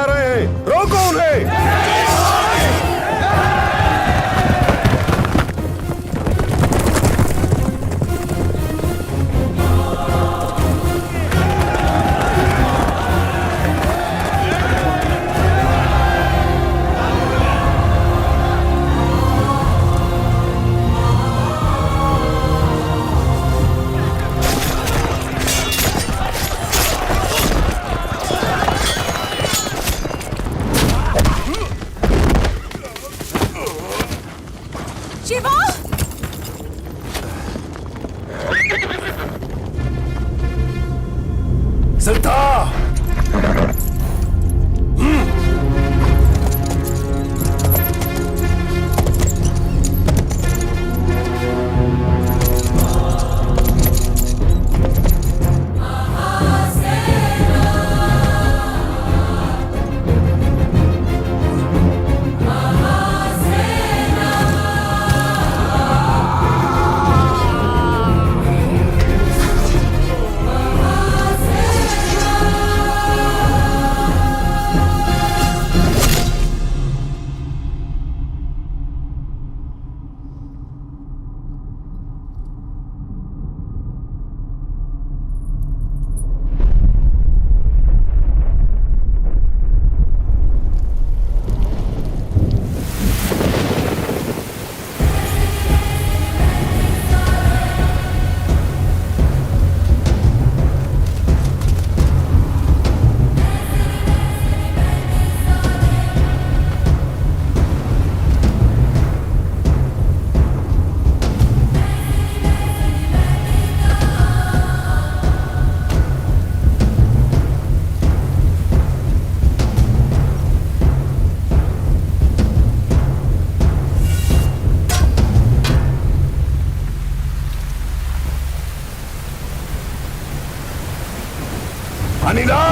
जा रहे हैं, रोको उन्हें। अनिला!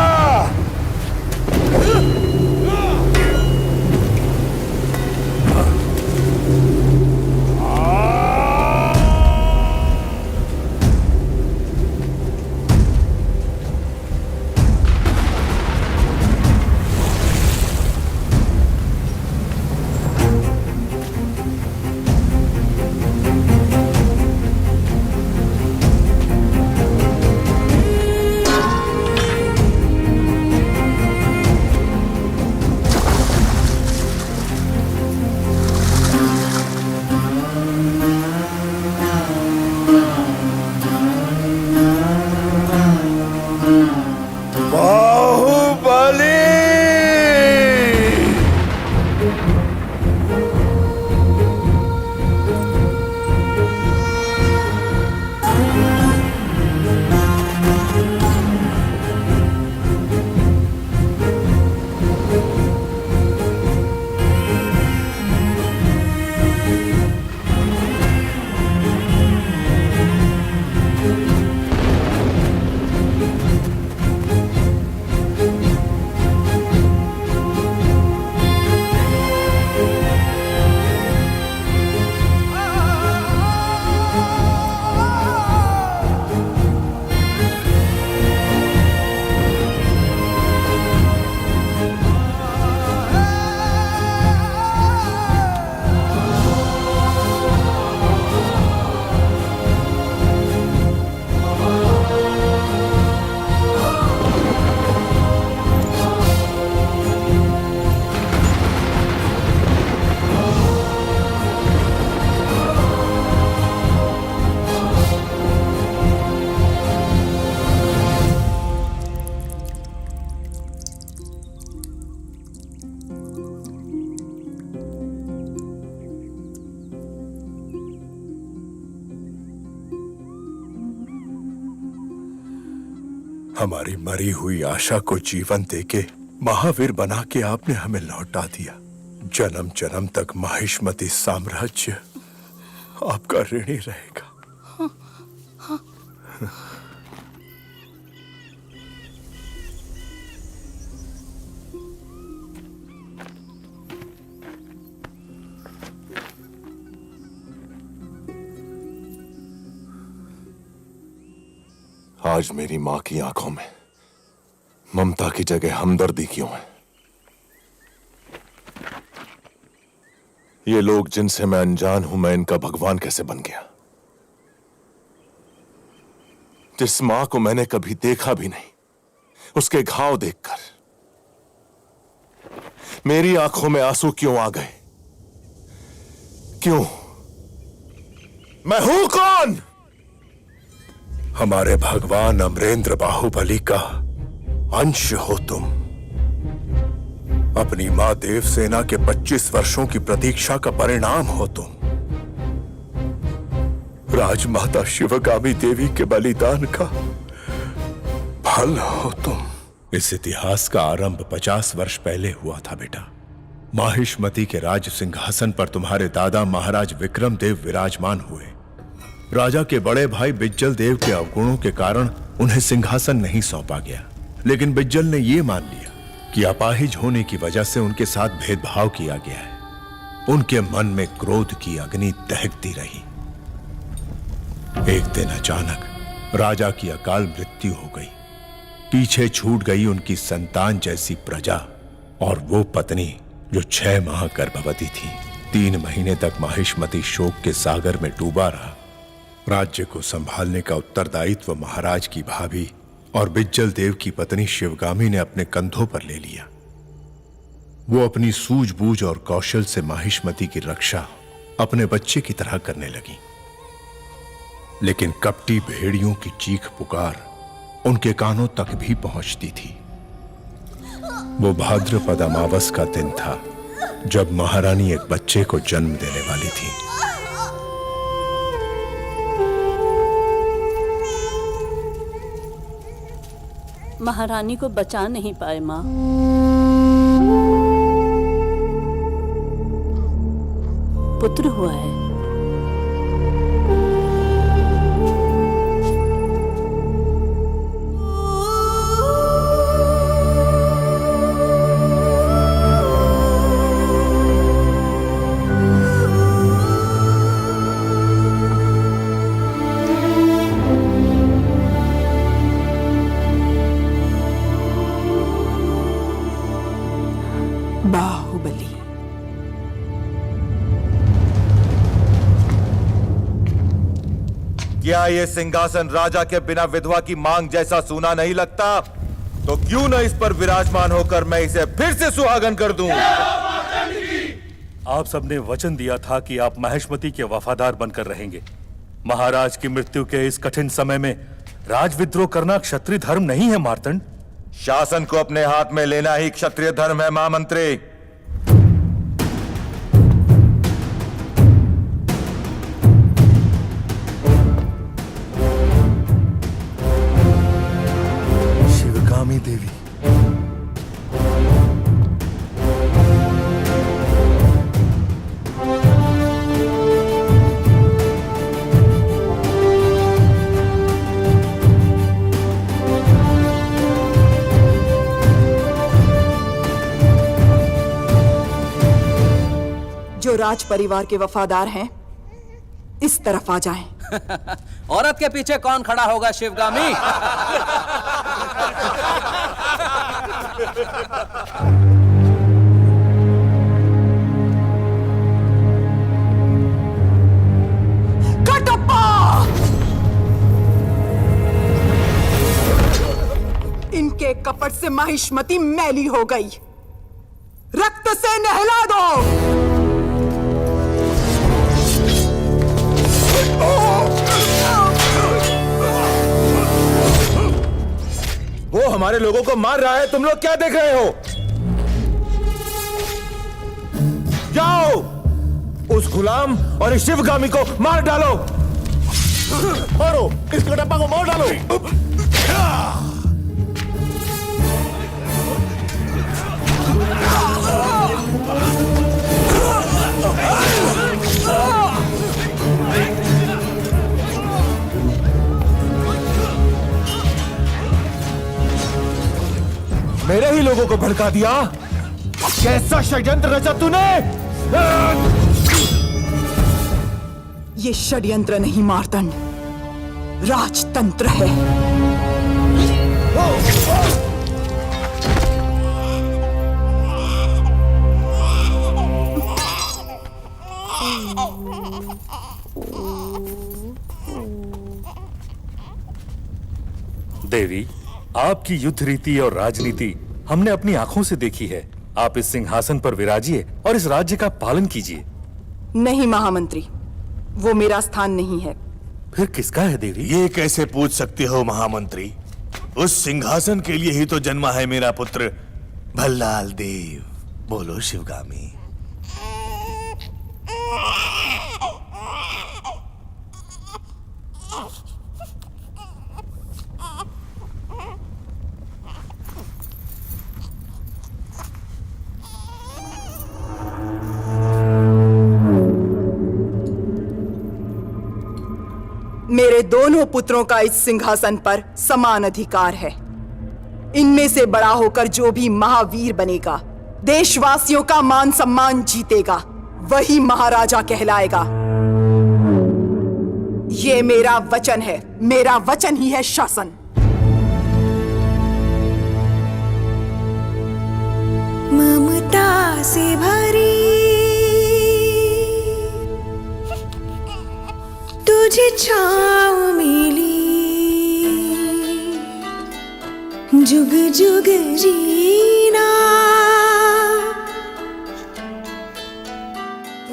हमारी मरी हुई आशा को जीवन देके महावीर बना के आपने हमें लौटा दिया। जन्म जन्म तक माहिष्मती साम्राज्य आपका ऋणी रहेगा। आज मेरी मां की आंखों में ममता की जगह हमदर्दी क्यों है? ये लोग जिनसे मैं अनजान हूं, मैं इनका भगवान कैसे बन गया? जिस मां को मैंने कभी देखा भी नहीं, उसके घाव देखकर मेरी आंखों में आंसू क्यों आ गए? क्यों? मैं हूं कौन? हमारे भगवान अमरेंद्र बाहुबली का अंश हो तुम। अपनी मां देवसेना के 25 वर्षों की प्रतीक्षा का परिणाम हो तुम। राजमाता शिवगामी देवी के बलिदान का फल हो तुम। इस इतिहास का आरंभ 50 वर्ष पहले हुआ था बेटा। माहिष्मती के राज सिंहासन पर तुम्हारे दादा महाराज विक्रम देव विराजमान हुए। राजा के बड़े भाई बिज्जल देव के अवगुणों के कारण उन्हें सिंहासन नहीं सौंपा गया, लेकिन बिज्जल ने यह मान लिया कि अपाहिज होने की वजह से उनके साथ भेदभाव किया गया है। उनके मन में क्रोध की अग्नि दहकती रही। एक दिन अचानक राजा की अकाल मृत्यु हो गई। पीछे छूट गई उनकी संतान जैसी प्रजा और वो पत्नी जो 6 माह गर्भवती थी। 3 महीने तक माहिष्मती शोक के सागर में डूबा रहा। राज्य को संभालने का उत्तरदायित्व महाराज की भाभी और बिज्जल देव की पत्नी शिवगामी ने अपने कंधों पर ले लिया। वो अपनी सूझबूझ और कौशल से माहिष्मती की रक्षा अपने बच्चे की तरह करने लगी। लेकिन कपटी भेड़ियों की चीख पुकार उनके कानों तक भी पहुंचती थी। वो भाद्रपद अमावस का दिन था जब महारानी एक बच्चे को जन्म देने वाली थी। महारानी को बचा नहीं पाए मां। पुत्र हुआ है। बाहुबली। क्या ये सिंहासन राजा के बिना विधवा की मांग जैसा सूना नहीं लगता? तो क्यों न इस पर विराजमान होकर मैं इसे फिर से सुहागन कर दूं? आप सबने वचन दिया था कि आप माहिष्मती के वफादार बनकर रहेंगे। महाराज की मृत्यु के इस कठिन समय में राजविद्रोह करना क्षत्रिय धर्म नहीं है मार्तंड। शासन को अपने हाथ में लेना ही क्षत्रिय धर्म है महामंत्री। शिवगामी देवी, जो राज परिवार के वफादार हैं, इस तरफ आ जाएं। औरत के पीछे कौन खड़ा होगा शिवगामी? कटप्पा! इनके कपट से माहिष्मती मैली हो गई। रक्त से नहला दो। वो हमारे लोगों को मार रहा है, तुम लोग क्या देख रहे हो? जाओ उस गुलाम और इस शिवगामी को मार डालो। मारो इस कटप्पा को, मार डालो। मेरे ही लोगों को भड़का दिया। कैसा षड्यंत्र रचा तूने? ये षड्यंत्र नहीं मार्तंड, राजतंत्र है। देवी, आपकी युद्ध रीति और राजनीति हमने अपनी आंखों से देखी है। आप इस सिंहासन पर विराजिए और इस राज्य का पालन कीजिए। नहीं महामंत्री, वो मेरा स्थान नहीं है। फिर किसका है देवी? ये कैसे पूछ सकते हो महामंत्री? उस सिंहासन के लिए ही तो जन्मा है मेरा पुत्र भल्लाल देव। बोलो शिवगामी। मेरे दोनों पुत्रों का इस सिंहासन पर समान अधिकार है। इनमें से बड़ा होकर जो भी महावीर बनेगा, देशवासियों का मान सम्मान जीतेगा, वही महाराजा कहलाएगा। ये मेरा वचन है। मेरा वचन ही है शासन। ममता से भरी तुझे छाँव मिली, जुग जुग जीना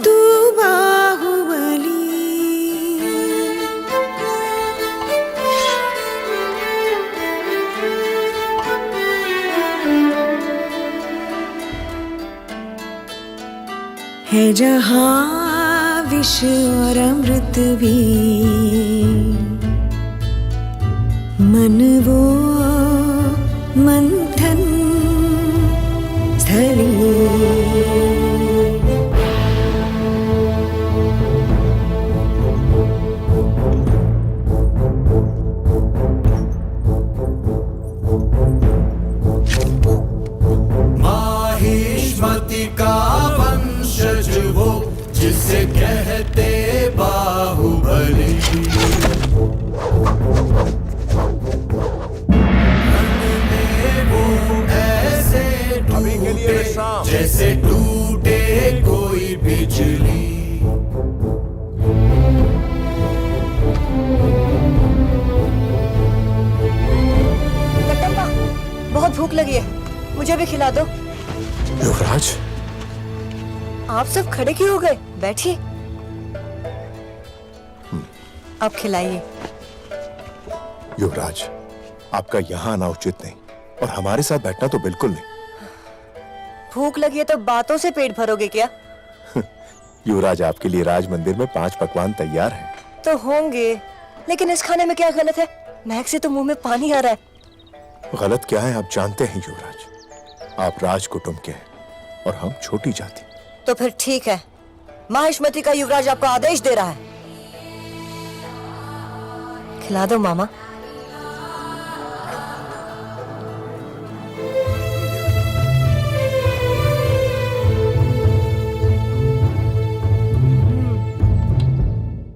तू बाहुबली। है जहाँ विष और अमृत भी, मन वो मंथन स्थली। माहिष्मति का वंशज वो, जिसे कहते बाहुबली। वो ऐसे अभी के लिए विश्राम। जैसे टूटे कोई बिजली। कटप्पा, बहुत भूख लगी है, मुझे भी खिला दो। युवराज, आप सब खड़े क्यों हो गए? बैठिए। आप खिलाइए। युवराज, आपका यहाँ आना उचित नहीं और हमारे साथ बैठना तो बिल्कुल नहीं। भूख लगी है तो बातों से पेट भरोगे क्या? युवराज, आपके लिए राज मंदिर में 5 पकवान तैयार हैं। तो होंगे, लेकिन इस खाने में क्या गलत है? महक से तो मुंह में पानी आ रहा है। गलत क्या है आप जानते हैं युवराज। आप राज कुटुंब के हैं और हम छोटी जाति। तो फिर ठीक है, माहिष्मति का युवराज आपको आदेश दे रहा है। खिला दो मामा।